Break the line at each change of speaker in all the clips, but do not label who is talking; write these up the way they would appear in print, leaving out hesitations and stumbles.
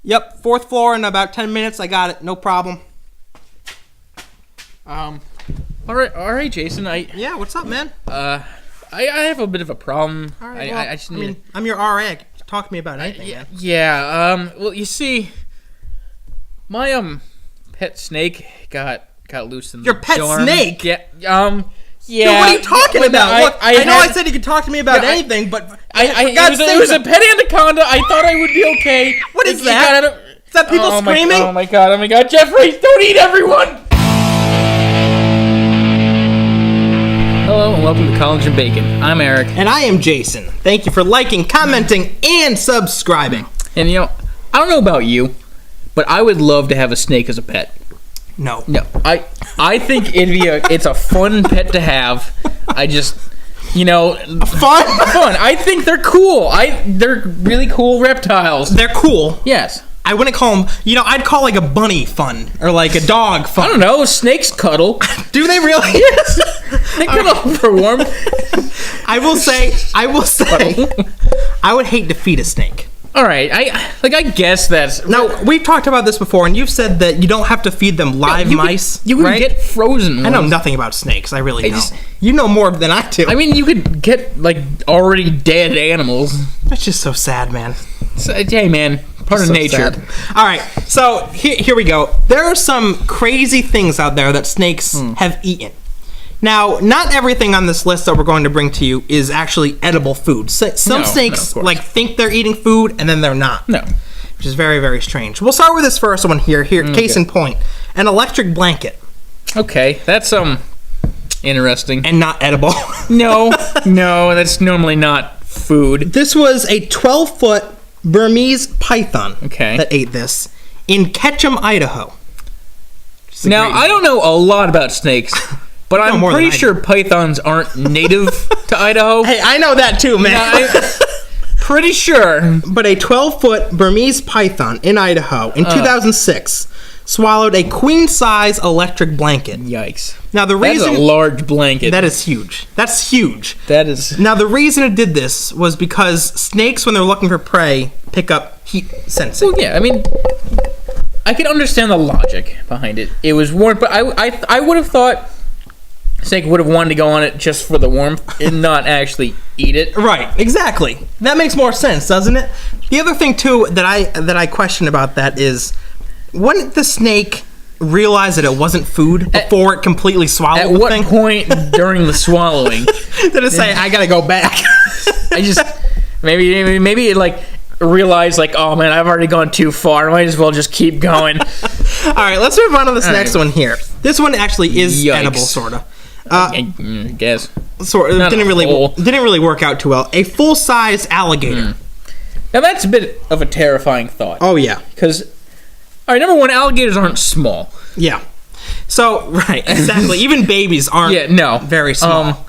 Yep, 4th floor in about 10 minutes. I got it. No problem.
All right, Jason.
Yeah, what's up, man?
I have a bit of a problem.
All right,
I just need.
I'm your RA. Talk to me about anything, man.
Yeah. Well, you see, my pet snake got loose in
Your
the
pet
dorm.
snake?
Yeah. Yeah.
Dude, what are you talking about? I know
had-
I said you could talk to me about anything, but for
it
God's
was
sake,
a pet anaconda. I thought I would be okay.
What is
It
that?
got-
Is that people screaming?
Oh my god! Jeffrey, don't eat everyone! Hello and welcome to College and Bacon. I'm Eric.
And I am Jason. Thank you for liking, commenting, and subscribing.
And I don't know about you, but I would love to have a snake as a pet.
No.
I think it's a fun pet to have. I just,
Fun?
fun. I think they're cool. They're really cool reptiles.
They're cool.
Yes.
I wouldn't call them, I'd call like a bunny fun or like a dog fun.
I don't know. Snakes cuddle.
Do they really?
Yes. They cuddle for warm.
I will say, I would hate to feed a snake.
All right. I guess that's
Now, we've talked about this before, and you've said that you don't have to feed them live mice.
You can
right?
get frozen ones.
I know nothing about snakes. I really don't. You know more than I do.
I mean, you could get already dead animals.
That's just so sad, man.
So, hey, man, part of
So
nature.
sad. All right, so here we go. There are some crazy things out there that snakes have eaten. Now, not everything on this list that we're going to bring to you is actually edible food. Some snakes
of course.
think they're eating food and then they're not.
No.
Which is very, very strange. We'll start with this first one here. Case in point, an electric blanket.
Okay, that's interesting.
And not edible.
No, that's normally not food.
This was a 12-foot Burmese python that ate this in Ketchum, Idaho.
Now, I don't know a lot about snakes, but I'm pretty sure pythons aren't native to Idaho.
Hey, I know that too, man.
Pretty sure.
But a 12-foot Burmese python in Idaho in 2006 swallowed a queen-size electric blanket.
Yikes.
Now, the reason...
That's a large blanket.
That is huge. That's huge.
That is...
Now, the reason it did this was because snakes, when they're looking for prey, pick up heat sensing.
Well, yeah, I mean... I can understand the logic behind it. It was warm, but I would have thought snake would have wanted to go on it just for the warmth and not actually eat it.
Right, exactly. That makes more sense, doesn't it? The other thing, too, that I question about that is, wouldn't the snake realize that it wasn't food before it completely swallowed the thing?
At what point during the swallowing
did it say, I gotta go back?
I just... Maybe it, realize oh man, I've already gone too far. I might as well just keep going.
All right, let's move on to this next one here. This one actually is edible, sort of.
I guess.
Sort of. Didn't really work out too well. A full-size alligator.
Now that's a bit of a terrifying thought.
Oh yeah,
because all right, number one, alligators aren't small.
Yeah. So right, exactly. Even babies aren't. Very small.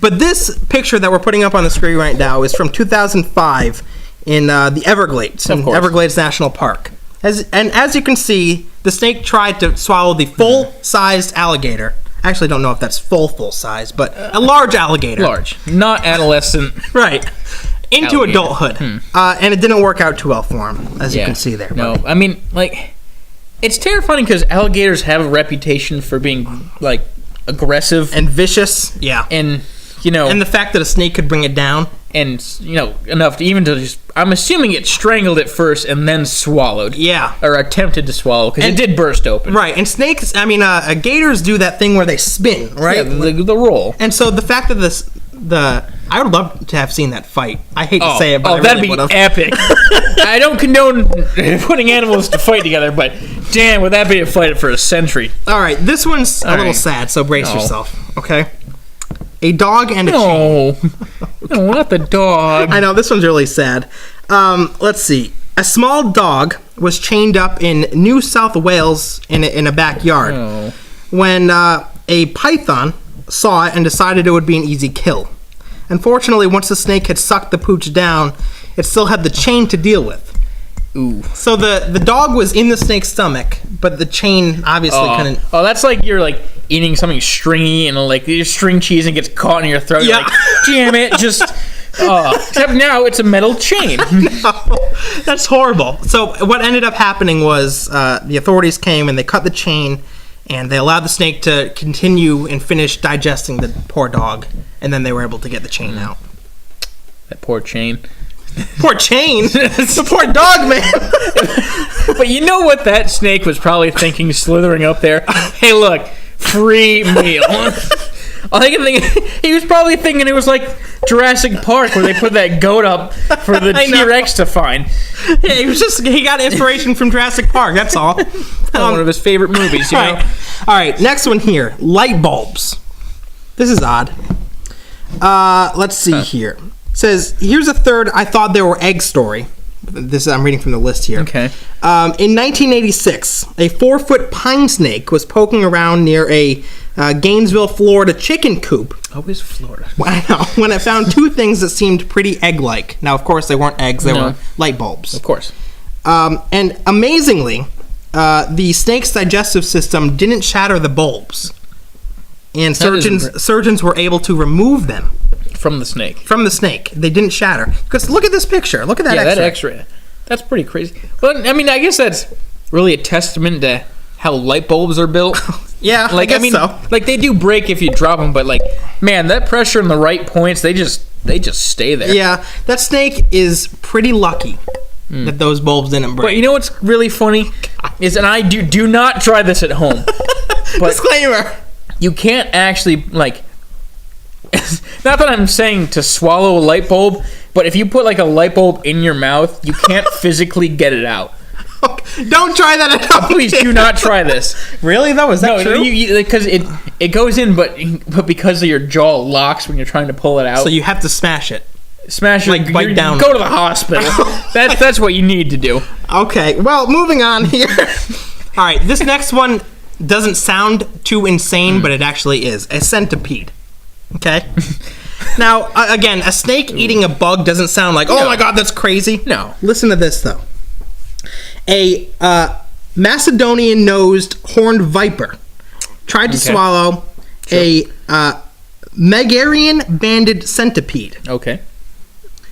But this picture that we're putting up on the screen right now is from 2005. In the Everglades, Everglades National Park. As you can see, the snake tried to swallow the full-sized alligator. I actually don't know if that's full size, but a large alligator.
Large. Not adolescent.
Right. Into adulthood. And it didn't work out too well for him, as you can see there.
No, I mean, it's terrifying because alligators have a reputation for being, aggressive.
And vicious. Yeah.
And,
And the fact that a snake could bring it down.
And, enough to even to just... I'm assuming it strangled it first and then swallowed.
Yeah.
Or attempted to swallow, because it did burst open.
Right, and snakes, gators do that thing where they spin, right?
Yeah, the roll.
And so the fact that I would love to have seen that fight. I hate to say it, but
that'd be epic. I don't condone putting animals to fight together, but damn, would that be a fight for a century.
All right, this one's a little sad, so brace yourself, okay? A dog and a chain.
No, not the dog.
I know, this one's really sad. Let's see. A small dog was chained up in New South Wales in a backyard when a python saw it and decided it would be an easy kill. Unfortunately, once the snake had sucked the pooch down, it still had the chain to deal with.
Ooh.
So the dog was in the snake's stomach, but the chain obviously couldn't...
Oh, that's like you're eating something stringy and your string cheese and gets caught in your throat.
Yeah.
You're damn it, just Except now it's a metal chain.
No, that's horrible. So what ended up happening was the authorities came and they cut the chain, and they allowed the snake to continue and finish digesting the poor dog, and then they were able to get the chain out.
That poor chain.
Poor chain? The poor dog, man.
But you know what that snake was probably thinking, slithering up there? Hey, look, free meal. He was probably thinking it was like Jurassic Park where they put that goat up for the T-Rex to find.
Yeah, he got inspiration from Jurassic Park, that's all.
One of his favorite movies, you know?
All right, next one here. Light bulbs. This is odd. Let's see here. It says, here's a third I thought there were egg story. I'm reading from the list here.
Okay.
In 1986, a 4-foot pine snake was poking around near a Gainesville, Florida chicken coop.
Always Florida.
I know. When it found two things that seemed pretty egg-like. Now, of course, they weren't eggs. They were light bulbs.
Of course.
And amazingly, the snake's digestive system didn't shatter the bulbs. And surgeons were able to remove them.
From the snake.
From the snake. They didn't shatter. Because look at this picture. Look at that X-ray.
That X-ray. That's pretty crazy. Well, I mean, I guess that's really a testament to how light bulbs are built.
Yeah,
like, I mean, so. Like, they do break if you drop them, but, like, man, that pressure in the right points, they just stay there.
Yeah, that snake is pretty lucky that those bulbs didn't break.
But you know what's really funny? Is, and I do not try this at home. But
disclaimer.
You can't actually, like... Not that I'm saying to swallow a light bulb, but if you put like a light bulb in your mouth, you can't physically get it out.
Don't try that at home.
Please do not try this.
Really though? Is that true?
Because it goes in, but because of your jaw locks when you're trying to pull it out.
So you have to smash it.
Smash it,
like bite down.
Go to the hospital. That's what you need to do. Okay.
Well, moving on here. All right, this next one doesn't sound too insane, but it actually is. A centipede. Okay. Now, again, a snake eating a bug doesn't sound like, oh my god, that's crazy.
No.
Listen to this, though. A Macedonian-nosed horned viper tried to swallow a Megarian-banded centipede.
Okay.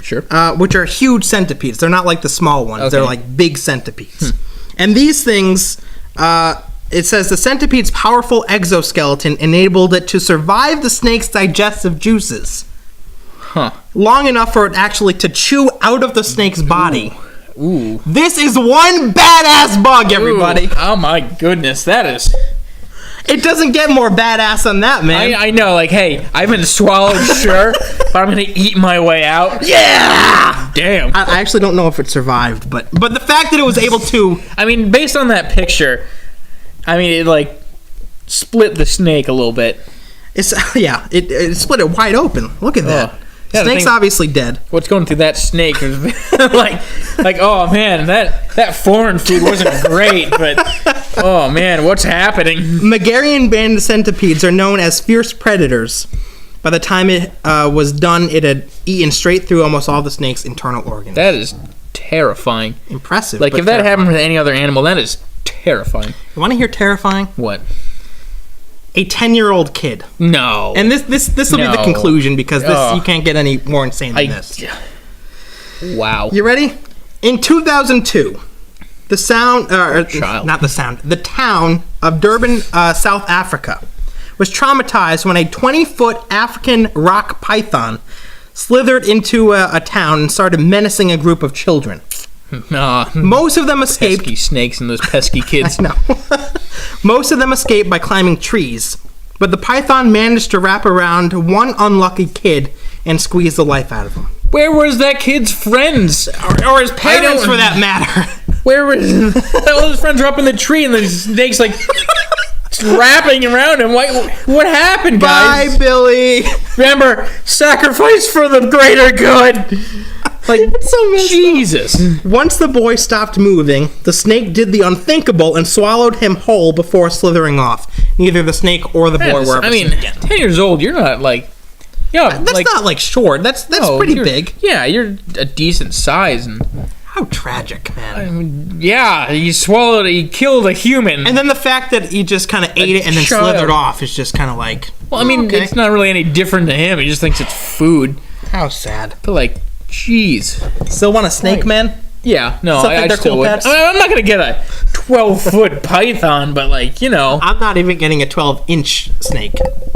Sure.
Which are huge centipedes. They're not like the small ones. Okay. They're like big centipedes. And these things... it says the centipede's powerful exoskeleton enabled it to survive the snake's digestive juices. Long enough for it actually to chew out of the snake's body.
Ooh.
This is one badass bug, everybody.
Ooh. Oh my goodness, that is...
It doesn't get more badass than that, man.
I know, like, hey, I've been swallowed, sure, but I'm going to eat my way out.
Yeah!
Damn.
I actually don't know if it survived, but the fact that it was able to...
I mean, based on that picture... I mean, it, like, split the snake a little bit.
It split it wide open. Look at that.
Yeah,
snake's obviously dead.
What's going through that snake is like, oh, man, that foreign food wasn't great, but, oh, man, what's happening?
Megarian-banded centipedes are known as fierce predators. By the time it was done, it had eaten straight through almost all the snake's internal organs.
That is terrifying.
Impressive.
Like, if that happened with any other animal, that is terrifying.
You want to hear terrifying?
What?
A 10-year-old kid.
No.
And this will be the conclusion because you can't get any more insane than this.
Wow.
You ready? In 2002, the town of Durban, South Africa, was traumatized when a 20-foot African rock python slithered into a town and started menacing a group of children. Most of them escaped.
Pesky snakes and those pesky kids.
I know. Most of them escaped by climbing trees, but the python managed to wrap around one unlucky kid and squeeze the life out of him.
Where was that kid's friends?
Or his parents, for that matter.
Where was... All his friends are up in the tree and the snake's like... wrapping around him. What happened, guys?
Bye, Billy.
Remember, sacrifice for the greater good. Like,
so
Jesus.
Once the boy stopped moving, the snake did the unthinkable and swallowed him whole before slithering off. Neither the snake or the boy were ever seen again.
10 years old, you're not like...
That's not like short. That's pretty big.
Yeah, you're a decent size. And
how tragic, man.
I mean, yeah, he killed a human.
And then the fact that he just kind of ate it and then slithered off is just kind of like...
Well, I mean, it's not really any different to him. He just thinks it's food.
How sad.
But like, jeez.
Still want a snake, man?
Yeah, no,
I
still
cool
would.
pets?
I'm not gonna get a 12-foot python, but like,
I'm not even getting a 12-inch snake,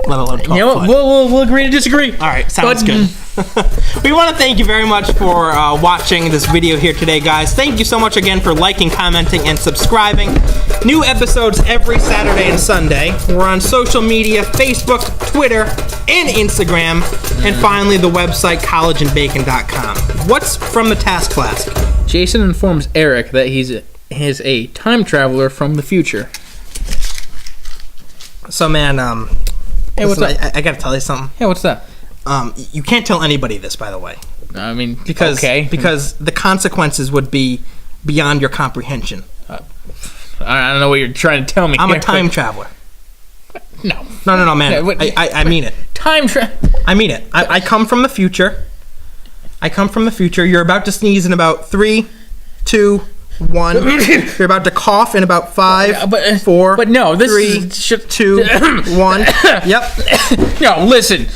let alone 12 foot.
We'll agree to disagree.
All right, sounds good. We want to thank you very much for watching this video here today, guys. Thank you so much again for liking, commenting, and subscribing. New episodes every Saturday and Sunday. We're on social media, Facebook, Twitter, and Instagram. And finally, the website, collegeandbacon.com. What's from the task flask?
Jason informs Eric that he's a time traveler from the future.
So, man,
hey, what's up?
I gotta tell you something.
Hey, what's that?
You can't tell anybody this, by the way.
I mean,
because
because
the consequences would be beyond your comprehension.
I don't know what you're trying to tell me.
I'm a time traveler.
No,
man. I mean it.
Time travel.
I mean it. I come from the future. You're about to sneeze in about 3, 2, 1. You're about to cough in about 5, 4.
But no, this
3, 2, 1. Yep.
No, listen.